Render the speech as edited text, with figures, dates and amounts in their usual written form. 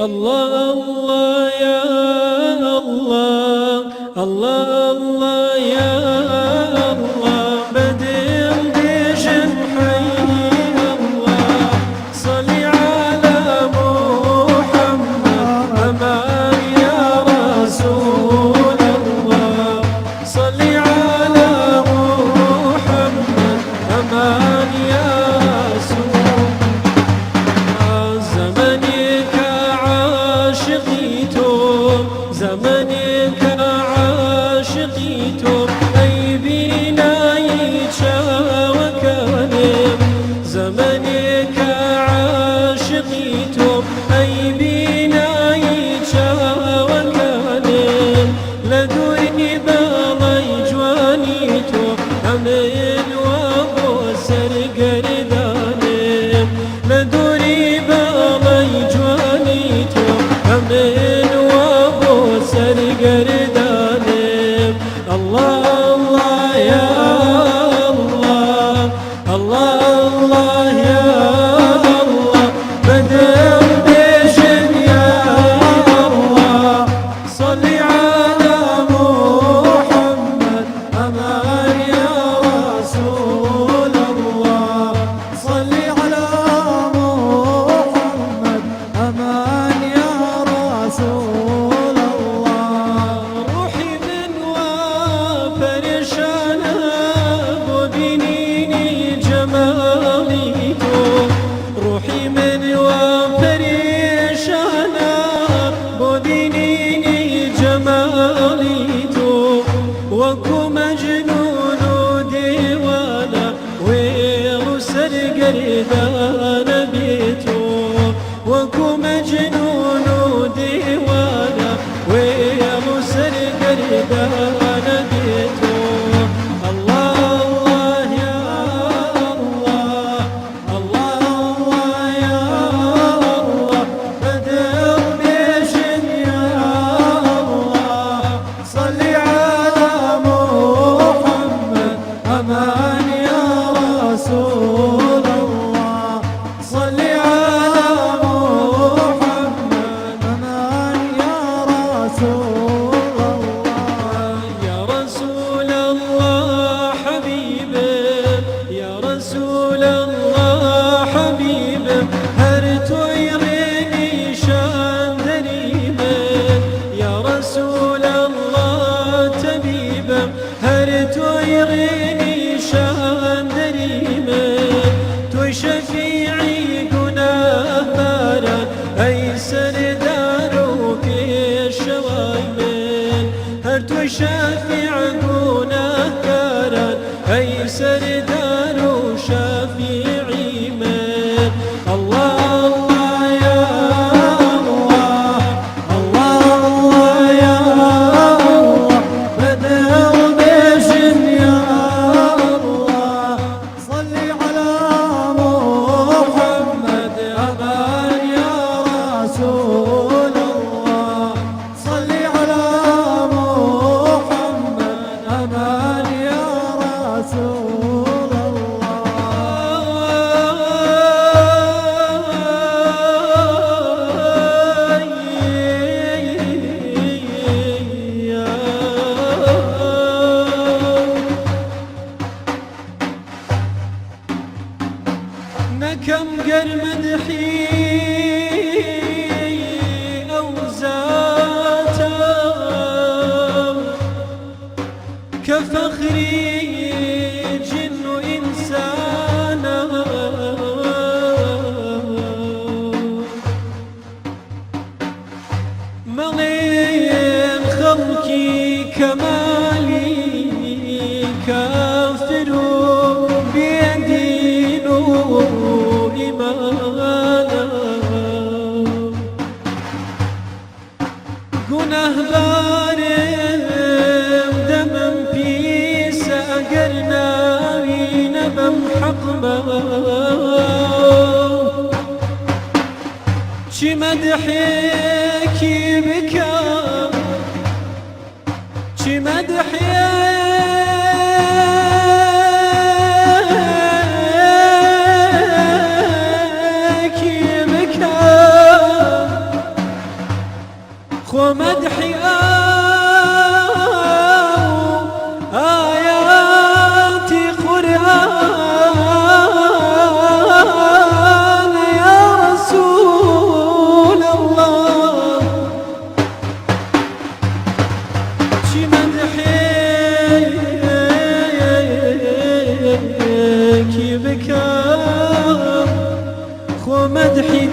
الله الله يا الله الله الله يا الله بدر بجن حي الله صلي على محمد أمان يا رسول الله صلي على محمد أمان يا رسول زمانك عاشقيتم زمانك عاشقيتم أي بينا يتشاوكانم زمانك عاشقيتم أي بينا يتشاوكانم لدويني بالي جوانيتو أمين وابو سرقردانم لدوري بالي جوانيتو أمين وابو سرقردانم الله الله يا الله الله الله يا الله بدر بجن يا الله صلي على محمد أمان يا رسول الله صلي على محمد أمان يا رسول الله روحي من وفرشانة وبنيني جماليتو روحي من وفرشانة وبنيني جماليتو وكو مجنون ديوانا ويرو سرقردان بيتو وكو مجنون ديوانا ويرو سرقردان بيتو الله الله يا الله الله الله يا الله بدر بجن يا الله صلي على محمد أمان يا رسول الله صلي على محمد أمان يا رسول الله يا رسول الله حبيبي يا رسول الله حبيبي هرتو يريني شان دريبه يا رسول الله تبيبه هرتو يريني شان دريبه تو شفيعي قناه بارا أي سرداروك الشوايمين هرتو شفيع قناه كارا أي سردارو شفيعي من الله الله يا الله الله الله يا الله بدر بجن يا الله صلي على محمد أمان يا رسول الله صلي على محمد أمان يا رسول نكم قرمدحي أو زاتا كفخري جن إنسانا ملين خلقي كمالي كافر بيدين إيمانا گناه بارم دمم پیس اگر ناوی نبم حق ما چی مدحيكي بكا چی مدحيكي مدحي آيات قرآن يا رسول الله شي مدحي بكى خو مدحي